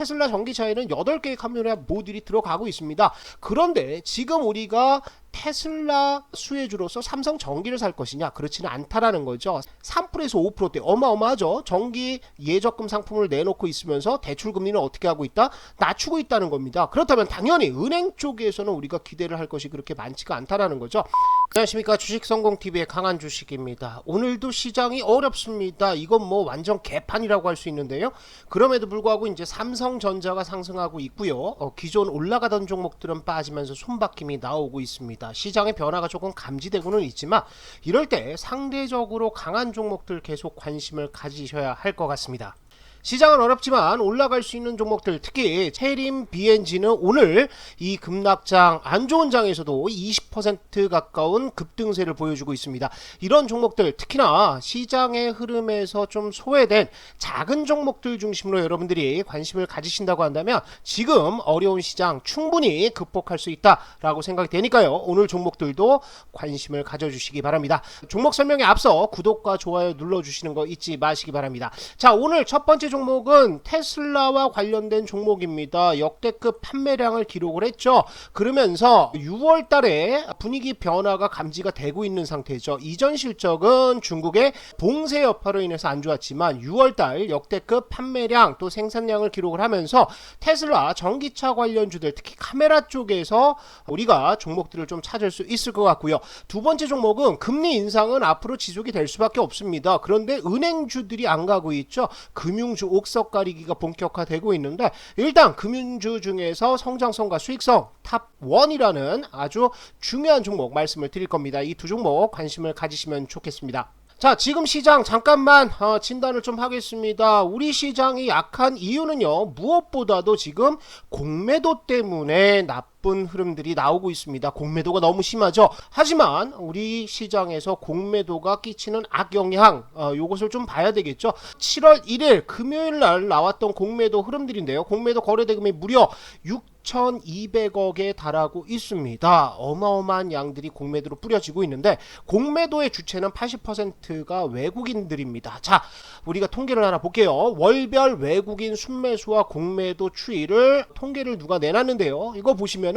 테슬라 전기차에는 8개의 카메라 모듈이 들어가고 있습니다. 그런데 지금 우리가 테슬라 수혜주로서 삼성 전기를 살 것이냐? 그렇지는 않다라는 거죠. 3%에서 5%대 어마어마하죠. 전기 예적금 상품을 내놓고 있으면서 대출 금리는 어떻게 하고 있다? 낮추고 있다는 겁니다. 그렇다면 당연히 은행 쪽에서는 우리가 기대를 할 것이 그렇게 많지가 않다라는 거죠. 안녕하십니까, 주식성공TV의 강한 주식입니다. 오늘도 시장이 어렵습니다. 이건 뭐 완전 개판이라고 할 수 있는데요. 그럼에도 불구하고 이제 삼성전자가 상승하고 있고요. 기존 올라가던 종목들은 빠지면서 손바뀜이 나오고 있습니다. 시장의 변화가 조금 감지되고는 있지만 이럴 때 상대적으로 강한 종목들 계속 관심을 가지셔야 할 것 같습니다. 시장은 어렵지만 올라갈 수 있는 종목들, 특히 체림 BNG는 오늘 이 급락장, 안 좋은 장에서도 20% 가까운 급등세를 보여주고 있습니다. 이런 종목들, 특히나 시장의 흐름에서 좀 소외된 작은 종목들 중심으로 여러분들이 관심을 가지신다고 한다면 지금 어려운 시장 충분히 극복할 수 있다라고 생각이 되니까요. 오늘 종목들도 관심을 가져주시기 바랍니다. 종목 설명에 앞서 구독과 좋아요 눌러주시는 거 잊지 마시기 바랍니다. 자, 오늘 첫 번째 종목은 테슬라와 관련된 종목입니다. 역대급 판매량을 기록을 했죠. 그러면서 6월 달에 분위기 변화가 감지가 되고 있는 상태죠. 이전 실적은 중국의 봉쇄 여파로 인해서 안 좋았지만 6월 달 역대급 판매량 또 생산량을 기록을 하면서 테슬라 전기차 관련주들, 특히 카메라 쪽에서 우리가 종목들을 좀 찾을 수 있을 것 같고요. 두 번째 종목은 금리 인상은 앞으로 지속이 될 수밖에 없습니다. 그런데 은행주들이 안 가고 있죠. 금융주 옥석 가리기가 본격화되고 있는데 일단 금융주 중에서 성장성과 수익성 탑1이라는 아주 중요한 종목 말씀을 드릴 겁니다. 이 두 종목 관심을 가지시면 좋겠습니다. 자, 지금 시장 잠깐만 진단을 좀 하겠습니다. 우리 시장이 약한 이유는요, 무엇보다도 지금 공매도 때문에 나쁜 흐름들이 나오고 있습니다. 공매도가 너무 심하죠. 하지만 우리 시장에서 공매도가 끼치는 악영향, 요것을 좀 봐야 되겠죠. 7월 1일 금요일 날 나왔던 공매도 흐름들인데요. 공매도 거래대금이 무려 6,200억에 달하고 있습니다. 어마어마한 양들이 공매도로 뿌려지고 있는데 공매도의 주체는 80%가 외국인들입니다. 자, 우리가 통계를 하나 볼게요. 월별 외국인 순매수와 공매도 추이를 통계를 누가 내놨는데요. 이거 보시면은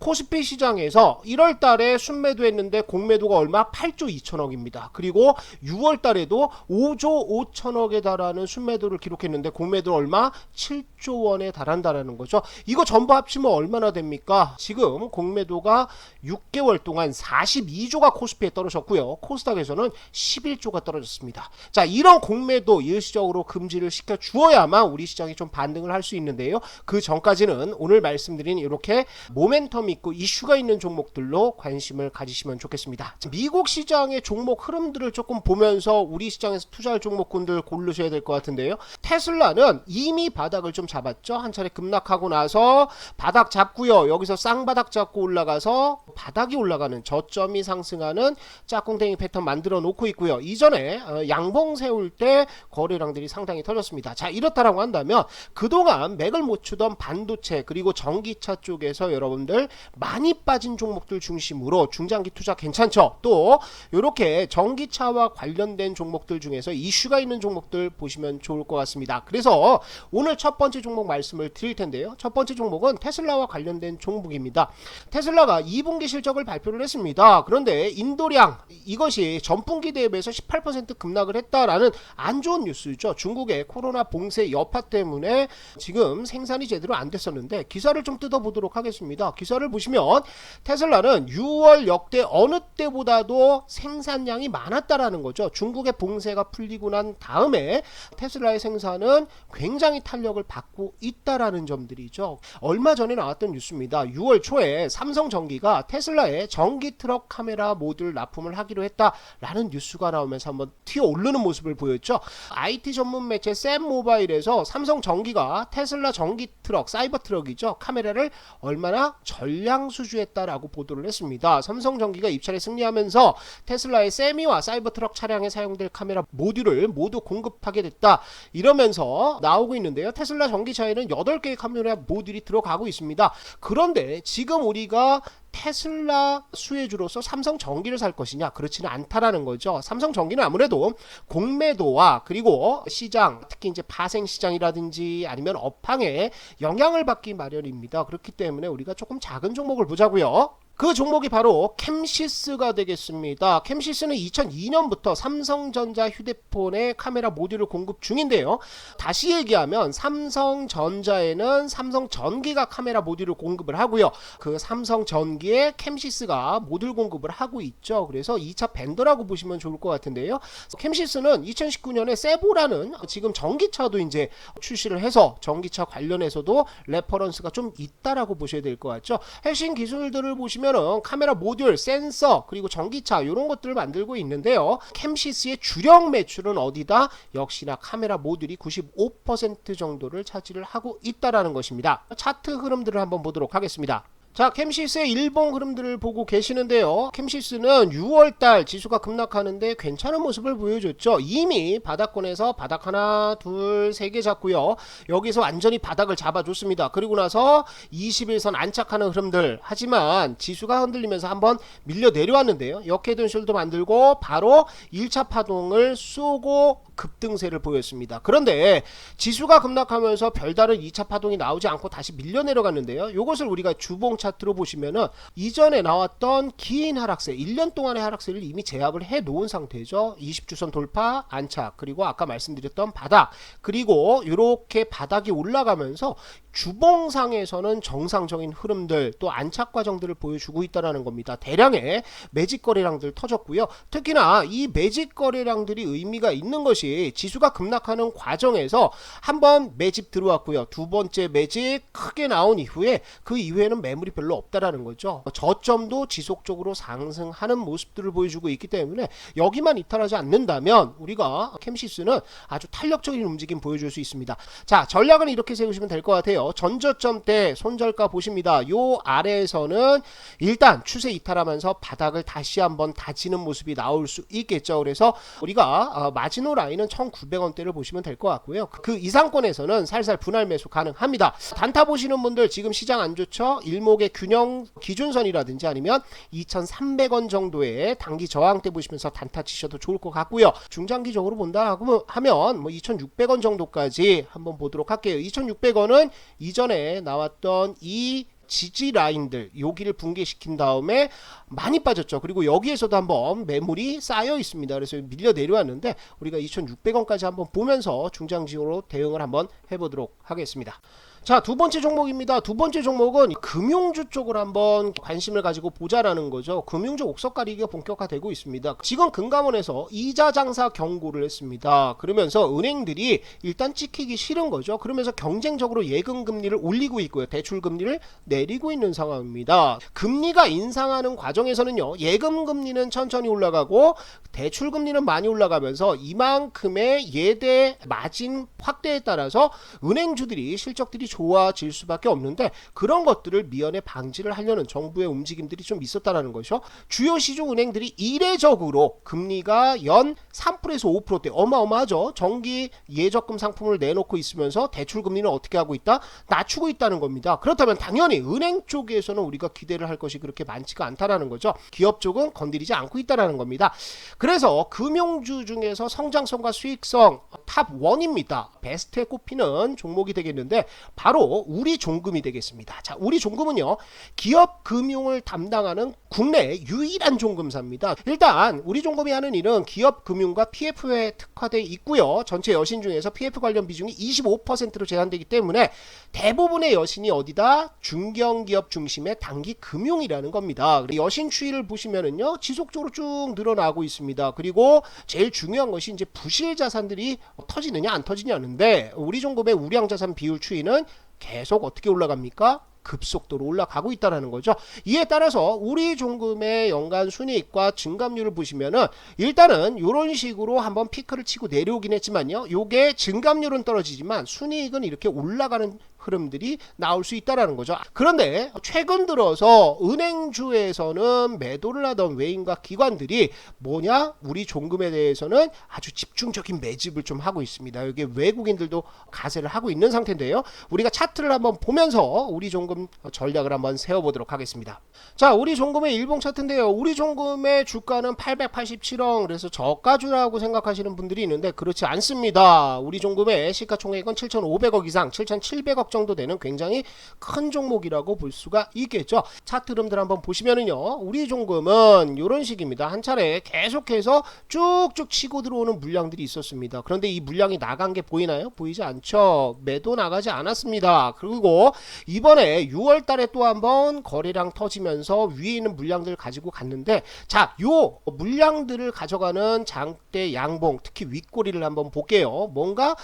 코스피 시장에서 1월 달에 순매도했는데 공매도가 얼마? 8조 2천억입니다. 그리고 6월 달에도 5조 5천억에 달하는 순매도를 기록했는데 공매도 얼마? 7조 원에 달한다는 거죠. 이거 전부 합치면 얼마나 됩니까? 지금 공매도가 6개월 동안 42조가 코스피에 떨어졌고요. 코스닥에서는 11조가 떨어졌습니다. 자, 이런 공매도 일시적으로 금지를 시켜 주어야만 우리 시장이 좀 반등을 할 수 있는데요. 그 전까지는 오늘 말씀드린 이렇게 모멘텀 있고 이슈가 있는 종목들로 관심을 가지시면 좋겠습니다. 미국 시장의 종목 흐름들을 조금 보면서 우리 시장에서 투자할 종목군들 고르셔야 될 것 같은데요. 테슬라는 이미 바닥을 좀 잡았죠. 한 차례 급락하고 나서 바닥 잡고요. 여기서 쌍바닥 잡고 올라가서 바닥이 올라가는 저점이 상승하는 짝꿍댕이 패턴 만들어 놓고 있고요. 이전에 양봉 세울 때 거래량들이 상당히 터졌습니다. 자, 이렇다라고 한다면 그동안 맥을 못 추던 반도체 그리고 전기차 쪽에서 여러분들 많이 빠진 종목들 중심으로 중장기 투자 괜찮죠? 또 이렇게 전기차와 관련된 종목들 중에서 이슈가 있는 종목들 보시면 좋을 것 같습니다. 그래서 오늘 첫 번째 종목 말씀을 드릴 텐데요. 첫 번째 종목은 테슬라와 관련된 종목입니다. 테슬라가 2분기 실적을 발표를 했습니다. 그런데 인도량 이것이 전분기 대비해서 18% 급락을 했다라는 안 좋은 뉴스죠. 중국의 코로나 봉쇄 여파 때문에 지금 생산이 제대로 안 됐었는데 기사를 좀 뜯어보도록 하겠습니다. 기사를 보시면 테슬라는 6월 역대 어느 때보다도 생산량이 많았다라는 거죠. 중국의 봉쇄가 풀리고 난 다음에 테슬라의 생산은 굉장히 탄력을 받고 있다라는 점들이죠. 얼마 전에 나왔던 뉴스입니다. 6월 초에 삼성전기가 테슬라의 전기 트럭 카메라 모듈 납품을 하기로 했다라는 뉴스가 나오면서 한번 튀어 오르는 모습을 보였죠. IT 전문 매체 샘모바일에서 삼성전기가 테슬라 전기 트럭, 사이버 트럭이죠. 카메라를 얼마나 전량 수주했다라고 보도를 했습니다. 삼성전기가 입찰에 승리하면서 테슬라의 세미와 사이버 트럭 차량에 사용될 카메라 모듈을 모두 공급하게 됐다. 이러면서 나오고 있는데요. 테슬라 전기차에는 8개의 카메라 모듈이 들어가고 있습니다. 그런데 지금 우리가 테슬라 수혜주로서 삼성전기를 살 것이냐, 그렇지는 않다라는 거죠. 삼성전기는 아무래도 공매도와 그리고 시장, 특히 이제 파생 시장이라든지 아니면 업황에 영향을 받기 마련입니다. 그렇기 때문에 우리가 조금 작은 종목을 보자고요. 그 종목이 바로 캠시스가 되겠습니다. 캠시스는 2002년부터 삼성전자 휴대폰의 카메라 모듈을 공급 중인데요. 다시 얘기하면 삼성전자에는 삼성전기가 카메라 모듈을 공급을 하고요. 그 삼성전기에 캠시스가 모듈 공급을 하고 있죠. 그래서 2차 벤더라고 보시면 좋을 것 같은데요. 캠시스는 2019년에 세보라는 지금 전기차도 이제 출시를 해서 전기차 관련해서도 레퍼런스가 좀 있다라고 보셔야 될 것 같죠. 핵심 기술들을 보시면 카메라 모듈, 센서, 그리고 전기차 이런 것들을 만들고 있는데요. 캠시스의 주력 매출은 어디다? 역시나 카메라 모듈이 95% 정도를 차지를 하고 있다라는 것입니다. 차트 흐름들을 한번 보도록 하겠습니다. 자, 캠시스의 일봉 흐름들을 보고 계시는데요. 캠시스는 6월달 지수가 급락하는데 괜찮은 모습을 보여줬죠. 이미 바닥권에서 바닥 하나, 둘, 세 개 잡고요. 여기서 완전히 바닥을 잡아줬습니다. 그리고 나서 21선 안착하는 흐름들. 하지만 지수가 흔들리면서 한번 밀려 내려왔는데요. 역헤드앤숄더 만들고 바로 1차 파동을 쏘고 급등세를 보였습니다. 그런데 지수가 급락하면서 별다른 2차 파동이 나오지 않고 다시 밀려 내려갔는데요. 이것을 우리가 주봉 차트로 보시면은 이전에 나왔던 긴 하락세, 1년 동안의 하락세를 이미 제압을 해 놓은 상태죠. 20주선 돌파, 안착, 그리고 아까 말씀드렸던 바닥, 그리고 이렇게 바닥이 올라가면서 주봉상에서는 정상적인 흐름들, 또 안착 과정들을 보여주고 있다는 겁니다. 대량의 매집 거래량들 터졌고요. 특히나 이 매집 거래량들이 의미가 있는 것이 지수가 급락하는 과정에서 한번 매집 들어왔고요. 두 번째 매집 크게 나온 이후에 그 이후에는 매물이 별로 없다라는 거죠. 저점도 지속적으로 상승하는 모습들을 보여주고 있기 때문에 여기만 이탈하지 않는다면 우리가 캠시스는 아주 탄력적인 움직임 보여줄 수 있습니다. 자, 전략은 이렇게 세우시면 될 것 같아요. 전저점대 손절가 보십니다. 요 아래에서는 일단 추세 이탈하면서 바닥을 다시 한번 다지는 모습이 나올 수 있겠죠. 그래서 우리가 마지노 라인은 1,900원대를 보시면 될 것 같고요. 그 이상권에서는 살살 분할 매수 가능합니다. 단타 보시는 분들 지금 시장 안 좋죠? 일목의 균형 기준선이라든지 아니면 2,300원 정도의 단기 저항대 보시면서 단타 치셔도 좋을 것 같고요. 중장기적으로 본다 하면 뭐 2,600원 정도까지 한번 보도록 할게요. 2,600원은 이전에 나왔던 이 지지 라인들 여기를 붕괴시킨 다음에 많이 빠졌죠. 그리고 여기에서도 한번 매물이 쌓여 있습니다. 그래서 밀려 내려왔는데 우리가 2,600원까지 한번 보면서 중장기적으로 대응을 한번 해보도록 하겠습니다. 자, 두 번째 종목입니다. 두 번째 종목은 금융주 쪽을 한번 관심을 가지고 보자라는 거죠. 금융주 옥석 가리기가 본격화되고 있습니다. 지금 금감원에서 이자 장사 경고를 했습니다. 그러면서 은행들이 일단 찍히기 싫은 거죠. 그러면서 경쟁적으로 예금 금리를 올리고 있고요. 대출 금리를 내리고 있는 상황입니다. 금리가 인상하는 과정에서는요. 예금 금리는 천천히 올라가고 대출 금리는 많이 올라가면서 이만큼의 예대 마진 확대에 따라서 은행주들이 실적들이 좋아질 수밖에 없는데 그런 것들을 미연에 방지를 하려는 정부의 움직임들이 좀 있었다라는 것이죠. 주요 시중 은행들이 이례적으로 금리가 연 3%에서 5%대 어마어마하죠. 정기 예적금 상품을 내놓고 있으면서 대출 금리는 어떻게 하고 있다? 낮추고 있다는 겁니다. 그렇다면 당연히 은행 쪽에서는 우리가 기대를 할 것이 그렇게 많지가 않다라는 거죠. 기업 쪽은 건드리지 않고 있다라는 겁니다. 그래서 금융주 중에서 성장성과 수익성 탑 1입니다. 베스트에 꼽히는 종목이 되겠는데 바로 우리종금이 되겠습니다. 자, 우리종금은요 기업 금융을 담당하는 국내 유일한 종금사입니다. 일단 우리종금이 하는 일은 기업 금융과 PF에 특화되어 있고요. 전체 여신 중에서 PF 관련 비중이 25%로 제한되기 때문에 대부분의 여신이 어디다? 중견기업 중심의 단기 금융이라는 겁니다. 여신 추이를 보시면은요 지속적으로 쭉 늘어나고 있습니다. 그리고 제일 중요한 것이 이제 부실 자산들이 터지느냐 안 터지냐는데 우리종금의 우량자산 비율 추이는 계속 어떻게 올라갑니까? 급속도로 올라가고 있다는 거죠. 이에 따라서 우리 종금의 연간 순이익과 증감률을 보시면은 일단은 이런 식으로 한번 피크를 치고 내려오긴 했지만요. 요게 증감률은 떨어지지만 순이익은 이렇게 올라가는 흐름들이 나올 수 있다라는 거죠. 그런데 최근 들어서 은행주에서는 매도를 하던 외인과 기관들이 뭐냐? 우리 종금에 대해서는 아주 집중적인 매집을 좀 하고 있습니다. 여기 외국인들도 가세를 하고 있는 상태인데요. 우리가 차트를 한번 보면서 우리 종금 전략을 한번 세워보도록 하겠습니다. 자, 우리 종금의 일봉 차트인데요. 우리 종금의 주가는 887원, 그래서 저가주라고 생각하시는 분들이 있는데 그렇지 않습니다. 우리 종금의 시가총액은 7,500억 이상, 7,700억 정도 되는 굉장히 큰 종목이라고 볼 수가 있겠죠. 차트 흐름들 한번 보시면은요, 우리 종금은 이런 식입니다. 한 차례 계속해서 쭉쭉 치고 들어오는 물량들이 있었습니다. 그런데 이 물량이 나간 게 보이나요? 보이지 않죠. 매도 나가지 않았습니다. 그리고 이번에 6월 달에 또 한번 거래량 터지면서 위에 있는 물량들을 가지고 갔는데, 자, 요 물량들을 가져가는 장대 양봉, 특히 윗꼬리를 한번 볼게요. 뭔가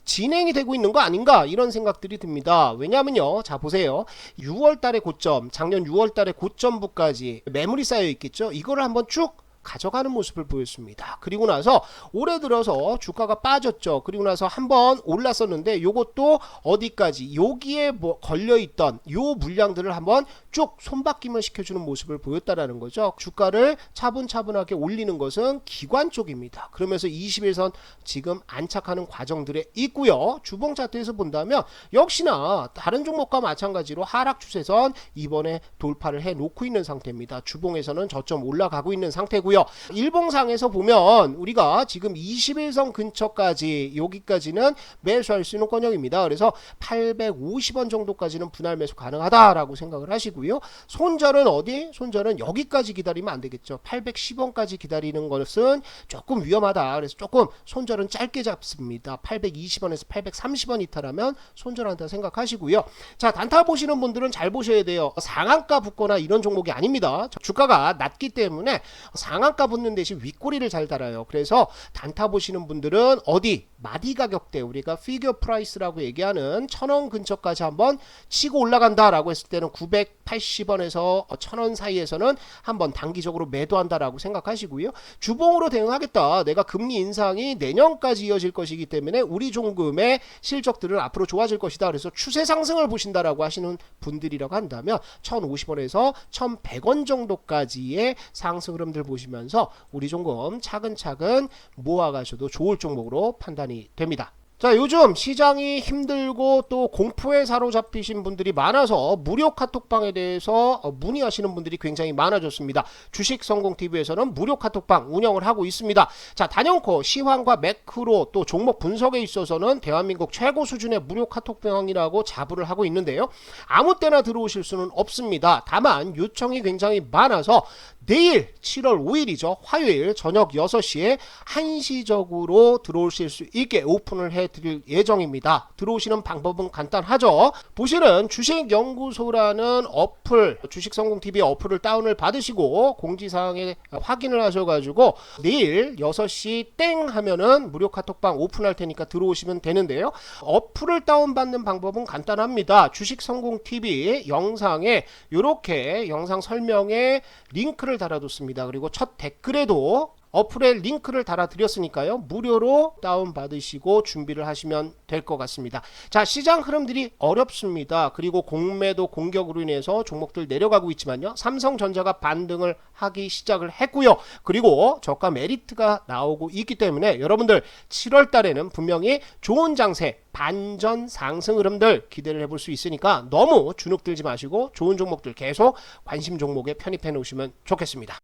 진행이 되고 있는 거 아닌가, 이런 생각들이 듭니다. 왜냐면요, 자 보세요. 6월 달의 고점, 작년 6월 달의 고점부까지 매물이 쌓여 있겠죠. 이거를 한번 쭉 가져가는 모습을 보였습니다. 그리고 나서 올해 들어서 주가가 빠졌죠. 그리고 나서 한번 올랐었는데 요것도 어디까지, 여기에 뭐 걸려있던 요 물량들을 한번 쭉 손바뀜을 시켜주는 모습을 보였다라는 거죠. 주가를 차분차분하게 올리는 것은 기관 쪽입니다. 그러면서 21선 지금 안착하는 과정들에 있고요. 주봉 차트에서 본다면 역시나 다른 종목과 마찬가지로 하락 추세선 이번에 돌파를 해 놓고 있는 상태입니다. 주봉에서는 저점 올라가고 있는 상태고요. 일봉상에서 보면 우리가 지금 21선 근처까지, 여기까지는 매수할 수 있는 권역입니다. 그래서 850원 정도까지는 분할 매수 가능하다라고 생각을 하시고요. 손절은 어디? 손절은 여기까지 기다리면 안 되겠죠. 810원까지 기다리는 것은 조금 위험하다. 그래서 조금 손절은 짧게 잡습니다. 820원에서 830원 이탈하면 손절한다 생각하시고요. 자, 단타 보시는 분들은 잘 보셔야 돼요. 상한가 붙거나 이런 종목이 아닙니다. 주가가 낮기 때문에 상한가 붙는 대신 윗꼬리를 잘 달아요. 그래서 단타 보시는 분들은 어디? 마디 가격대, 우리가 피겨 프라이스라고 얘기하는 1000원 근처까지 한번 치고 올라간다라고 했을 때는 980원에서 1000원 사이에서는 한번 단기적으로 매도한다라고 생각하시고요. 주봉으로 대응하겠다. 내가 금리 인상이 내년까지 이어질 것이기 때문에 우리 종금의 실적들은 앞으로 좋아질 것이다. 그래서 추세 상승을 보신다라고 하시는 분들이라고 한다면 1050원에서 1100원 정도까지의 상승 흐름들 보시면서 우리 종금 차근차근 모아가셔도 좋을 종목으로 판단이 됩니다. 자, 요즘 시장이 힘들고 또 공포에 사로잡히신 분들이 많아서 무료 카톡방에 대해서 문의하시는 분들이 굉장히 많아졌습니다. 주식성공TV에서는 무료 카톡방 운영을 하고 있습니다. 자, 단연코 시황과 매크로 또 종목 분석에 있어서는 대한민국 최고 수준의 무료 카톡방이라고 자부를 하고 있는데요. 아무 때나 들어오실 수는 없습니다. 다만 요청이 굉장히 많아서 내일 7월 5일이죠. 화요일 저녁 6시에 한시적으로 들어오실 수 있게 오픈을 해드릴 예정입니다. 들어오시는 방법은 간단하죠. 보시는 주식연구소라는 어플, 주식성공TV 어플을 다운을 받으시고 공지사항에 확인을 하셔가지고 내일 6시 땡 하면은 무료 카톡방 오픈할 테니까 들어오시면 되는데요. 어플을 다운받는 방법은 간단합니다. 주식성공TV 영상에 이렇게 영상 설명에 링크를 달아뒀습니다. 그리고 첫 댓글에도 어플에 링크를 달아드렸으니까요. 무료로 다운받으시고 준비를 하시면 될 것 같습니다. 자, 시장 흐름들이 어렵습니다. 그리고 공매도 공격으로 인해서 종목들 내려가고 있지만요. 삼성전자가 반등을 하기 시작을 했고요. 그리고 저가 메리트가 나오고 있기 때문에 여러분들 7월 달에는 분명히 좋은 장세, 반전 상승 흐름들 기대를 해볼 수 있으니까 너무 주눅 들지 마시고 좋은 종목들 계속 관심 종목에 편입해 놓으시면 좋겠습니다.